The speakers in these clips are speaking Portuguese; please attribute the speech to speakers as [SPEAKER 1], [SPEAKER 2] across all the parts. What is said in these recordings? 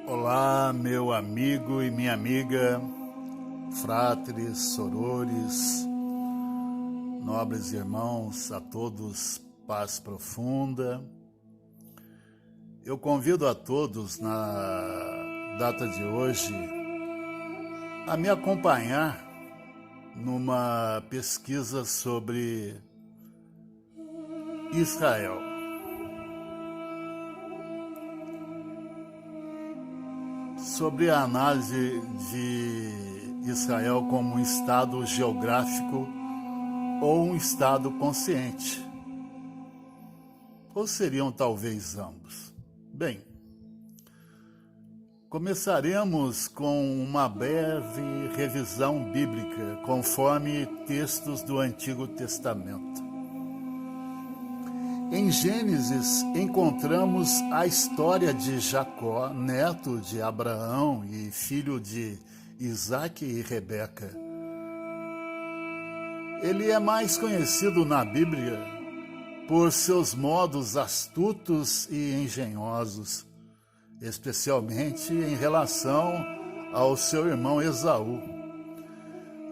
[SPEAKER 1] Olá, meu amigo e minha amiga, fratres, sorores, nobres irmãos, a todos, paz profunda. Eu convido a todos na data de hoje a me acompanhar numa pesquisa sobre Israel. Sobre a análise de Israel como um estado geográfico ou um estado consciente. Ou seriam talvez ambos? Bem, começaremos com uma breve revisão bíblica, conforme textos do Antigo Testamento. Em Gênesis, encontramos a história de Jacó, neto de Abraão e filho de Isaque e Rebeca. Ele é mais conhecido na Bíblia por seus modos astutos e engenhosos, especialmente em relação ao seu irmão Esaú.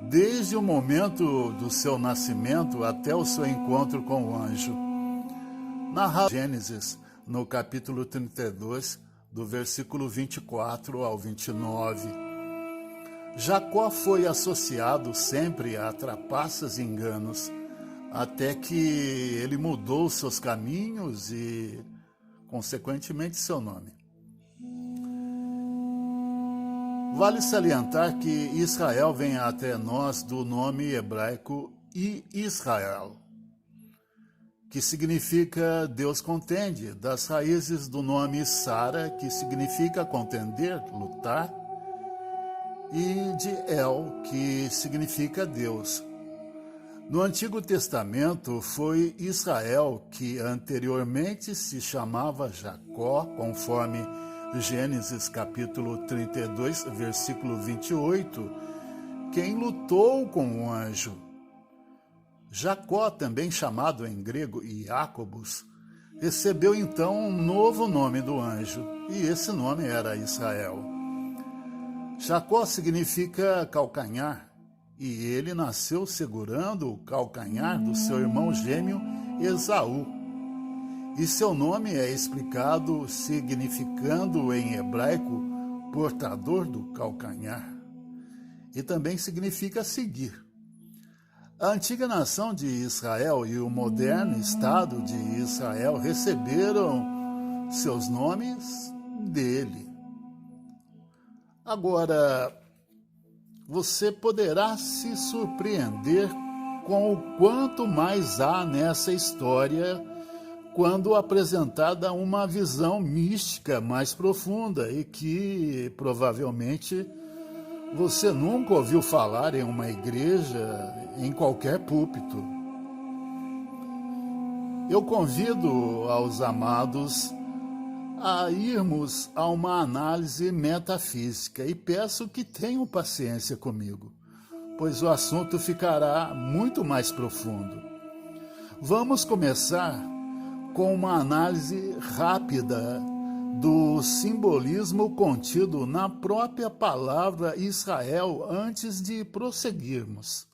[SPEAKER 1] Desde o momento do seu nascimento até o seu encontro com o anjo. Narrado em Gênesis, no capítulo 32, do versículo 24 ao 29. Jacó foi associado sempre a trapaças e enganos, até que ele mudou seus caminhos e, consequentemente, seu nome. Vale salientar que Israel vem até nós do nome hebraico Israel, que significa Deus contende, das raízes do nome Sara, que significa contender, lutar, e de El, que significa Deus. No Antigo Testamento foi Israel, que anteriormente se chamava Jacó, conforme Gênesis capítulo 32, versículo 28, quem lutou com o anjo. Jacó, também chamado em grego Iacobos, recebeu então um novo nome do anjo, e esse nome era Israel. Jacó significa calcanhar, e ele nasceu segurando o calcanhar do seu irmão gêmeo Esaú. E seu nome é explicado significando em hebraico portador do calcanhar, e também significa seguir. A antiga nação de Israel e o moderno Estado de Israel receberam seus nomes dele. Agora, você poderá se surpreender com o quanto mais há nessa história quando apresentada uma visão mística mais profunda e que provavelmente você nunca ouviu falar em uma igreja, em qualquer púlpito. Eu convido aos amados a irmos a uma análise metafísica e peço que tenham paciência comigo, pois o assunto ficará muito mais profundo. Vamos começar com uma análise rápida do simbolismo contido na própria palavra Israel antes de prosseguirmos.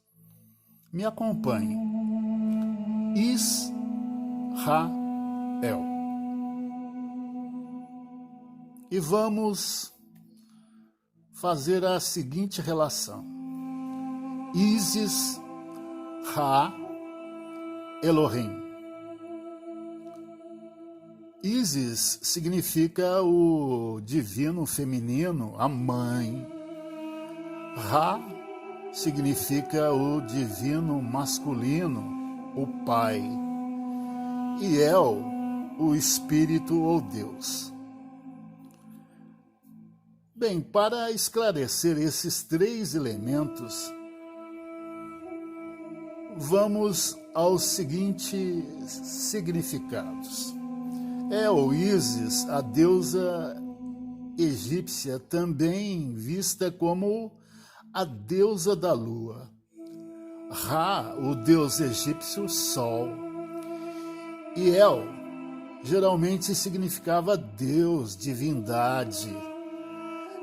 [SPEAKER 1] Me acompanhe. Israel. E vamos fazer a seguinte relação. Isis, Ra, Elohim. Isis significa o divino feminino, a mãe. Ra significa o divino masculino, o pai. E El, o espírito ou Deus. Bem, para esclarecer esses três elementos, vamos aos seguintes significados. El, Isis, a deusa egípcia, também vista como a deusa da lua. Ra, o deus egípcio Sol. E El, geralmente significava Deus, divindade.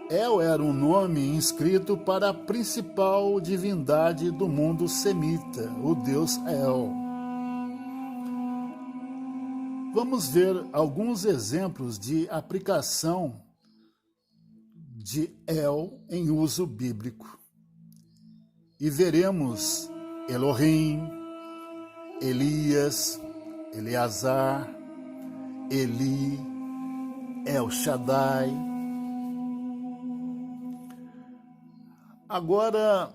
[SPEAKER 1] El era um nome inscrito para a principal divindade do mundo semita, o deus El. Vamos ver alguns exemplos de aplicação de El em uso bíblico. E veremos Elohim, Elias, Eleazar, Eli, El Shaddai. Agora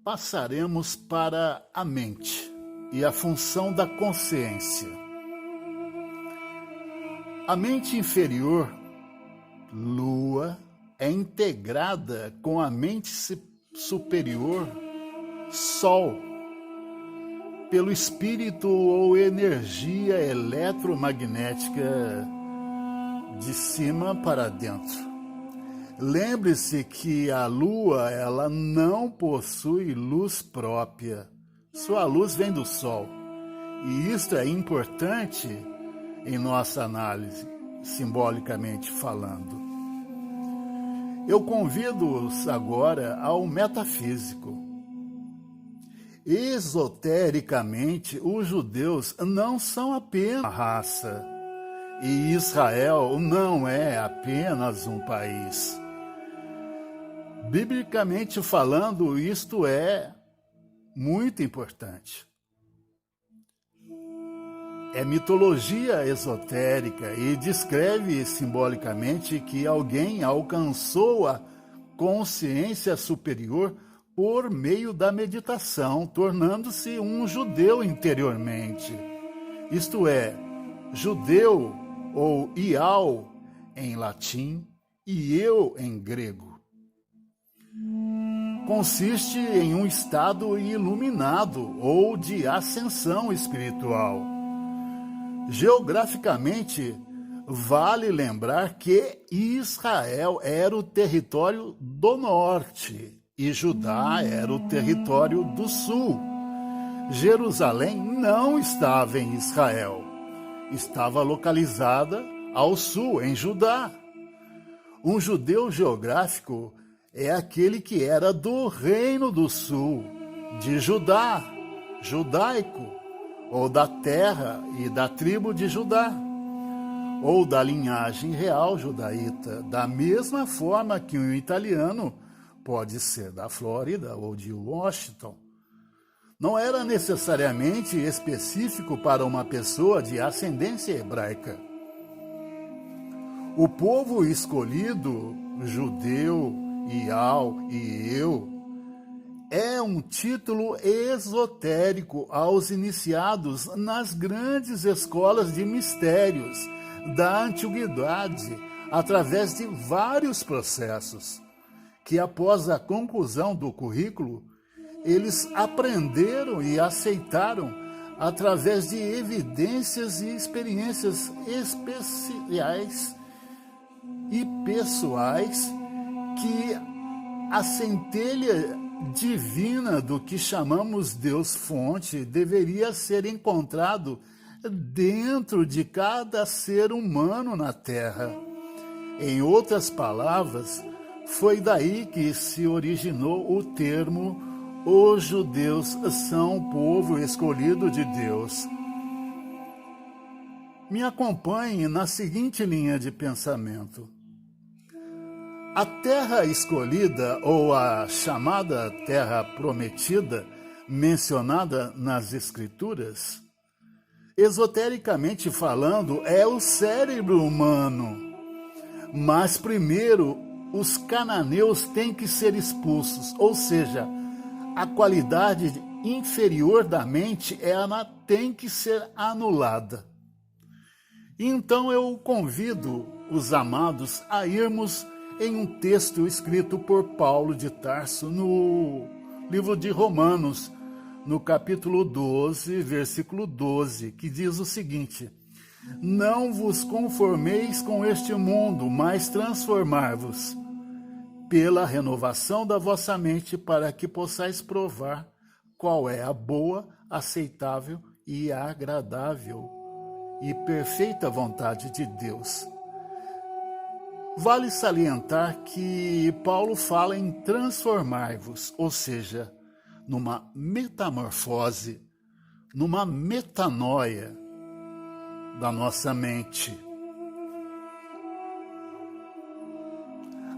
[SPEAKER 1] passaremos para a mente e a função da consciência. A mente inferior, Lua, é integrada com a mente superior, Sol, pelo espírito ou energia eletromagnética de cima para dentro. Lembre-se que a Lua, ela não possui luz própria. Sua luz vem do Sol. E isto é importante em nossa análise, simbolicamente falando. Eu convido-os agora ao metafísico. Esotericamente, os judeus não são apenas uma raça, e Israel não é apenas um país. Biblicamente falando, isto é muito importante. É mitologia esotérica e descreve simbolicamente que alguém alcançou a consciência superior por meio da meditação, tornando-se um judeu interiormente. Isto é, judeu ou ial em latim e eu em grego. Consiste em um estado iluminado ou de ascensão espiritual. Geograficamente, vale lembrar que Israel era o território do norte e Judá era o território do sul. Jerusalém não estava em Israel, estava localizada ao sul, em Judá. Um judeu geográfico é aquele que era do reino do sul, de Judá, judaico, ou da terra e da tribo de Judá, ou da linhagem real judaíta, da mesma forma que um italiano pode ser da Flórida ou de Washington. Não era necessariamente específico para uma pessoa de ascendência hebraica. O povo escolhido, judeu, Ial e eu, é um título esotérico aos iniciados nas grandes escolas de mistérios da antiguidade, através de vários processos, que após a conclusão do currículo, eles aprenderam e aceitaram através de evidências e experiências especiais e pessoais que a centelha divina do que chamamos Deus Fonte deveria ser encontrado dentro de cada ser humano na Terra. Em outras palavras, foi daí que se originou o termo "os judeus são o povo escolhido de Deus". Me acompanhe na seguinte linha de pensamento. A terra escolhida, ou a chamada terra prometida, mencionada nas Escrituras, esotericamente falando, é o cérebro humano. Mas primeiro, os cananeus têm que ser expulsos, ou seja, a qualidade inferior da mente, ela tem que ser anulada. Então eu convido os amados a irmos em um texto escrito por Paulo de Tarso no livro de Romanos, no capítulo 12, versículo 12, que diz o seguinte: "Não vos conformeis com este mundo, mas transformar-vos pela renovação da vossa mente, para que possais provar qual é a boa, aceitável e agradável e perfeita vontade de Deus. Vale salientar que Paulo fala em transformar-vos, ou seja, numa metamorfose, numa metanoia da nossa mente.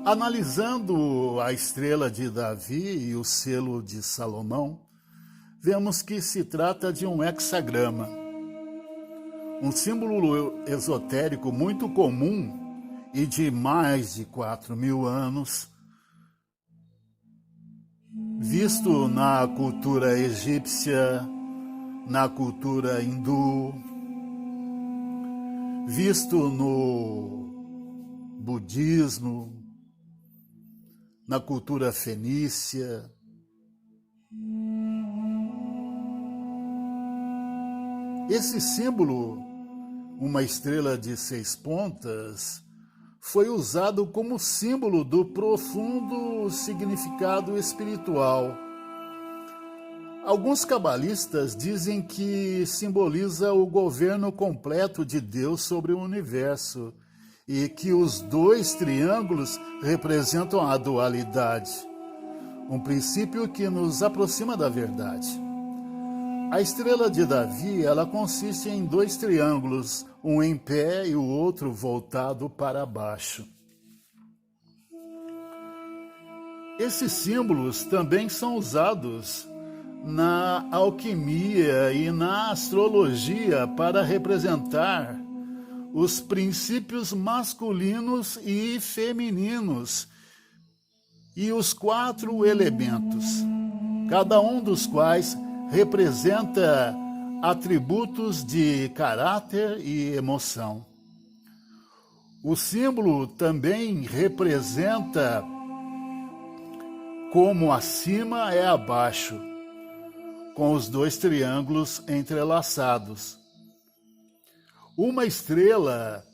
[SPEAKER 1] Analisando a estrela de Davi e o selo de Salomão, vemos que se trata de um hexagrama, um símbolo esotérico muito comum e de mais de 4.000 anos, visto na cultura egípcia, na cultura hindu, visto no budismo, na cultura fenícia. Esse símbolo, uma estrela de 6 pontas, foi usado como símbolo do profundo significado espiritual. Alguns cabalistas dizem que simboliza o governo completo de Deus sobre o universo e que os 2 triângulos representam a dualidade, um princípio que nos aproxima da verdade. A estrela de Davi, ela consiste em 2 triângulos, um em pé e o outro voltado para baixo. Esses símbolos também são usados na alquimia e na astrologia para representar os princípios masculinos e femininos e os 4 elementos, cada um dos quais representa atributos de caráter e emoção. O símbolo também representa como acima é abaixo, com os 2 triângulos entrelaçados. Uma estrela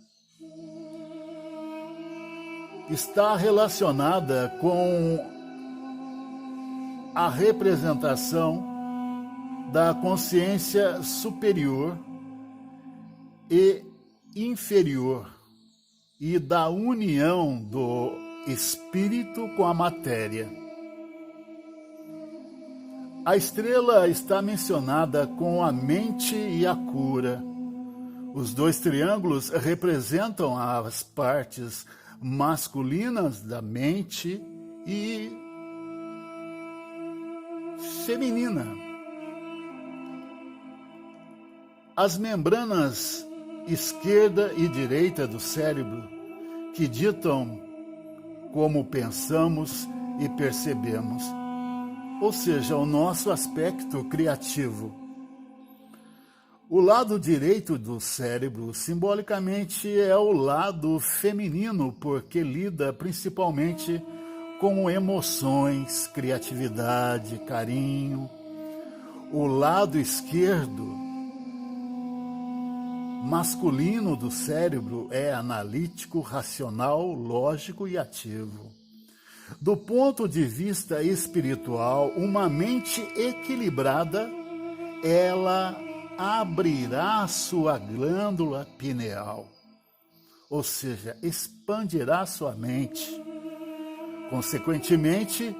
[SPEAKER 1] está relacionada com a representação da consciência superior e inferior e da união do espírito com a matéria. A estrela está mencionada com a mente e a cura. Os 2 triângulos representam as partes masculinas da mente e feminina. As membranas esquerda e direita do cérebro, que ditam como pensamos e percebemos, ou seja, o nosso aspecto criativo. O lado direito do cérebro, simbolicamente, é o lado feminino, porque lida principalmente com emoções, criatividade, carinho. O lado esquerdo, masculino do cérebro, é analítico, racional, lógico e ativo. Do ponto de vista espiritual, uma mente equilibrada, ela abrirá sua glândula pineal, ou seja, expandirá sua mente. Consequentemente,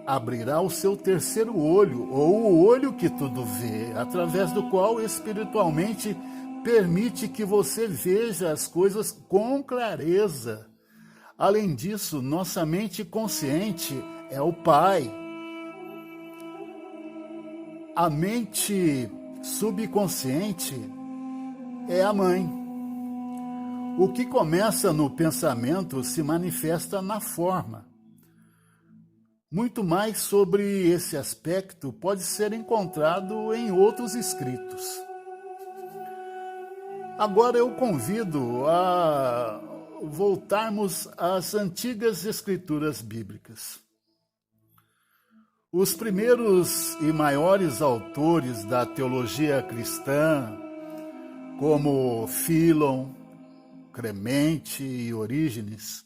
[SPEAKER 1] abrirá o seu terceiro olho, ou o olho que tudo vê, através do qual espiritualmente permite que você veja as coisas com clareza. Além disso, nossa mente consciente é o Pai. A mente subconsciente é a Mãe. O que começa no pensamento se manifesta na forma. Muito mais sobre esse aspecto pode ser encontrado em outros escritos. Agora eu convido a voltarmos às antigas escrituras bíblicas. Os primeiros e maiores autores da teologia cristã, como Fílon, Clemente e Orígenes,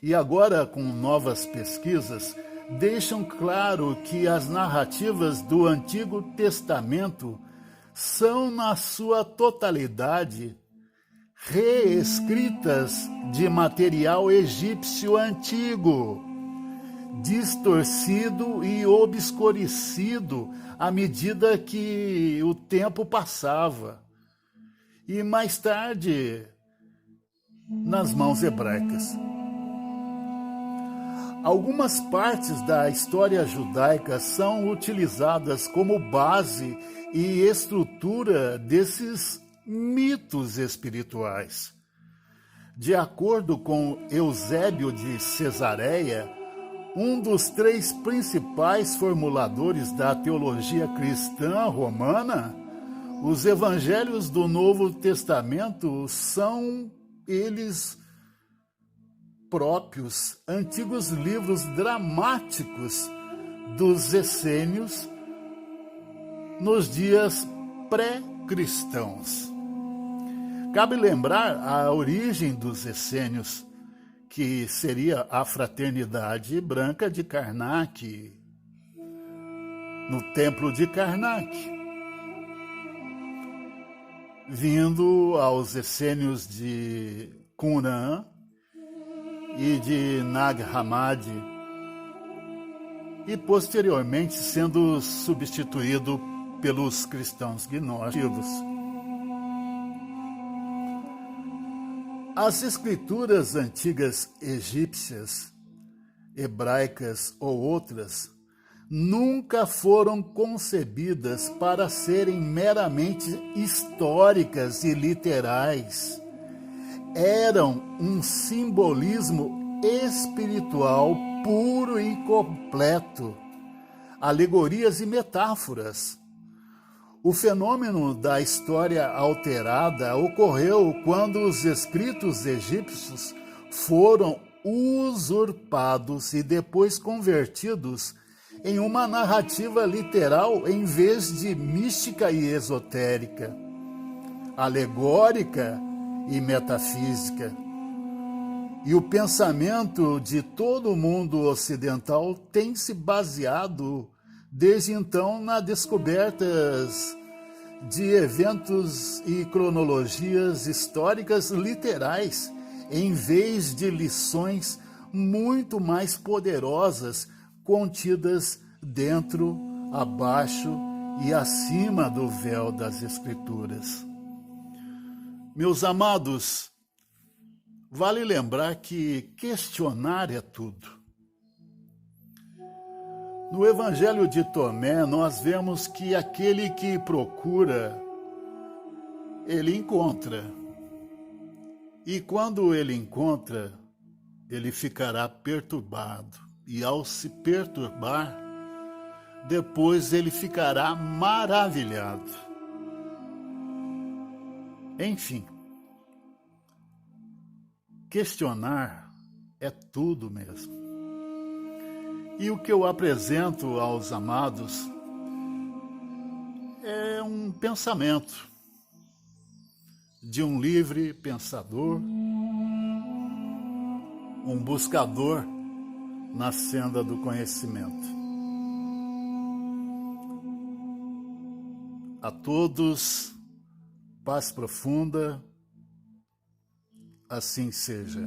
[SPEAKER 1] e agora com novas pesquisas, deixam claro que as narrativas do Antigo Testamento são, na sua totalidade, reescritas de material egípcio antigo, distorcido e obscurecido à medida que o tempo passava, e mais tarde nas mãos hebraicas. Algumas partes da história judaica são utilizadas como base e estrutura desses mitos espirituais. De acordo com Eusébio de Cesareia, um dos 3 principais formuladores da teologia cristã romana, os evangelhos do Novo Testamento são eles próprios antigos livros dramáticos dos essênios nos dias pré-cristãos. Cabe lembrar a origem dos essênios, que seria a fraternidade branca de Karnak, no templo de Karnak, vindo aos essênios de Qumran e de Nag Hammadi, e posteriormente sendo substituído pelos cristãos gnósticos. As escrituras antigas egípcias, hebraicas ou outras, nunca foram concebidas para serem meramente históricas e literais. Eram um simbolismo espiritual puro e completo, alegorias e metáforas. O fenômeno da história alterada ocorreu quando os escritos egípcios foram usurpados e depois convertidos em uma narrativa literal em vez de mística e esotérica, alegórica e metafísica. E o pensamento de todo o mundo ocidental tem se baseado desde então nas descobertas de eventos e cronologias históricas literais, em vez de lições muito mais poderosas contidas dentro, abaixo e acima do véu das Escrituras. Meus amados, vale lembrar que questionar é tudo. No Evangelho de Tomé, nós vemos que aquele que procura, ele encontra. E quando ele encontra, ele ficará perturbado. E ao se perturbar, depois ele ficará maravilhado. Enfim, questionar é tudo mesmo. E o que eu apresento aos amados é um pensamento de um livre pensador, um buscador na senda do conhecimento. A todos, paz profunda, assim seja.